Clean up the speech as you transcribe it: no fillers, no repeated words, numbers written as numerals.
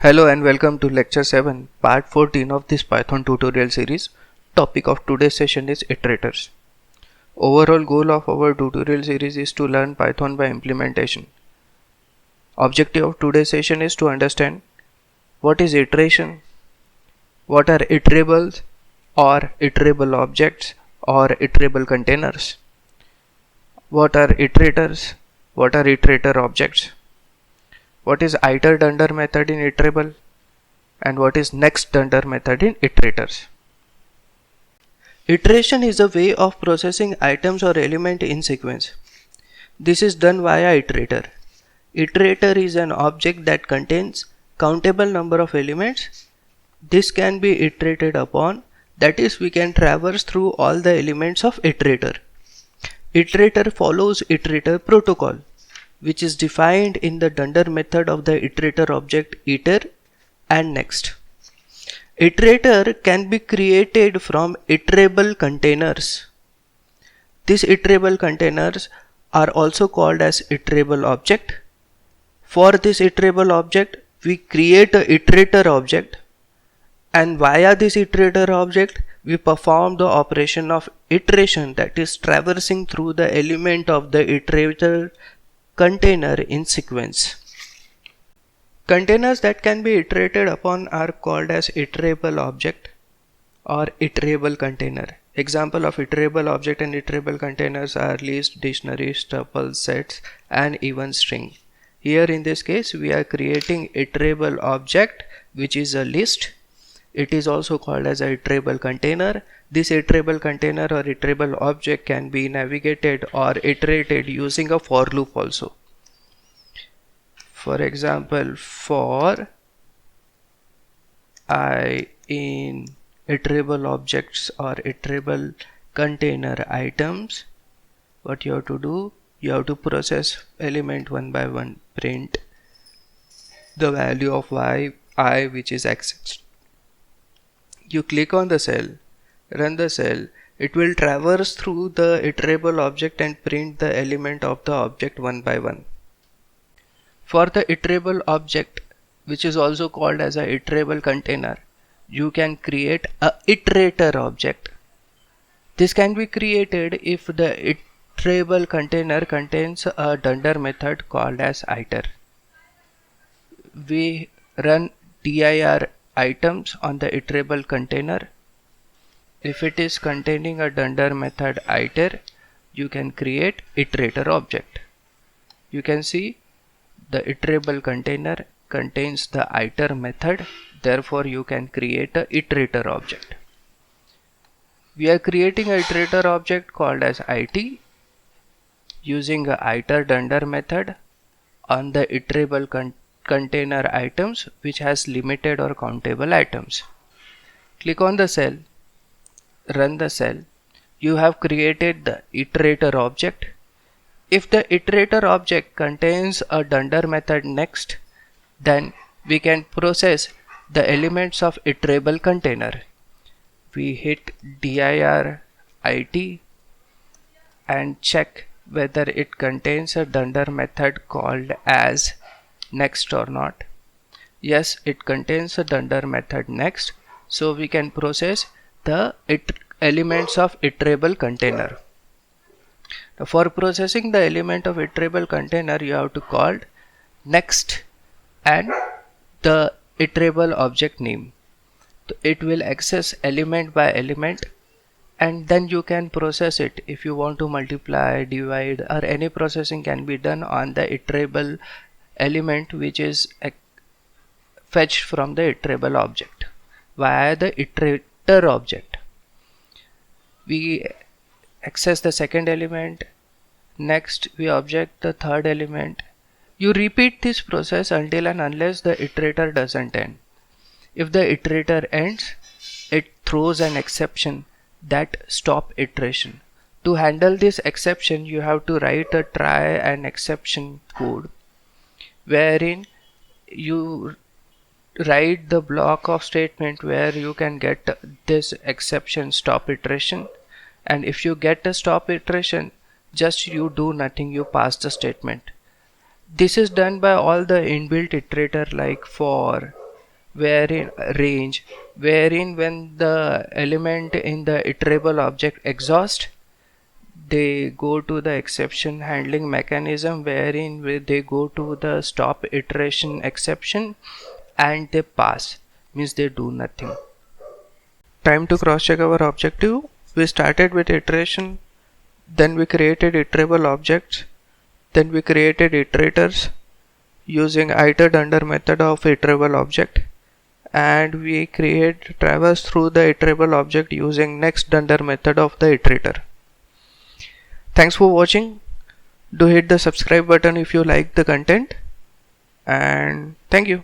Hello and welcome to lecture 7 part 14 of this Python tutorial series. Topic of today's session is iterators. Overall goal of our tutorial series is to learn Python by implementation. Objective of today's session is to understand what is iteration, what are iterables or iterable objects or iterable containers, what are iterators, what are iterator objects, what is iter dunder method in iterable, and what is next dunder method in iterators. Iteration is a way of processing items or element in sequence. This is done via iterator. Iterator is an object that contains countable number of elements. This can be iterated upon, that is, we can traverse through all the elements of iterator. Iterator follows iterator protocol, which is defined in the dunder method of the iterator object iter and next. Iterator can be created from iterable containers. These iterable containers are also called as iterable object. For this iterable object, we create a iterator object, and via this iterator object, we perform the operation of iteration, that is traversing through the element of the iterator container in sequence. Containers that can be iterated upon are called as iterable object or iterable container. Example of iterable object and iterable containers are list, dictionaries, tuples, sets, and even string. Here in this case we are creating iterable object, which is a list. It is also called as a iterable container. This iterable container or iterable object can be navigated or iterated using a for loop also. For example, for I in iterable objects or iterable container items, what you have to do, you have to process element one by one, print the value of I which is accessed. You click on the cell, run the cell, it will traverse through the iterable object and print the element of the object one by one. For the iterable object, which is also called as a iterable container, you can create a iterator object. This can be created if the iterable container contains a dunder method called as iter. We run dir items on the iterable container. If it is containing a dunder method iter, you can create iterator object. You can see the iterable container contains the iter method, therefore you can create a iterator object. We are creating a iterator object called as it using a iter dunder method on the iterable container items which has limited or countable items. Click on the cell, run the cell. You have created the iterator object. If the iterator object contains a dunder method next, then we can process the elements of iterable container. We hit dir it and check whether it contains a dunder method called as next or not. Yes, it contains a dunder method next, so we can process the elements of iterable container. For processing the element of iterable container, you have to call next and the iterable object name. It will access element by element, and then you can process it. If you want to multiply, divide, or any processing can be done on the iterable element which is fetched from the iterable object via the iterator object. We access the second element, next we object the third element. You repeat this process until and unless the iterator doesn't end. If the iterator ends, it throws an exception that stop iteration. To handle this exception, you have to write a try and exception code wherein you write the block of statement where you can get this exception stop iteration, and if you get a stop iteration, just you do nothing, you pass the statement. This is done by all the inbuilt iterator like for, wherein range, wherein when the element in the iterable object exhaust, they go to the exception handling mechanism, wherein they go to the stop iteration exception and they pass, means they do nothing. Time to cross check our objective. We started with iteration, then we created iterable objects, then we created iterators using iter dunder method of iterable object, and we create traverse through the iterable object using next dunder method of the iterator. Thanks for watching. Do hit the subscribe button if you like the content, and thank you.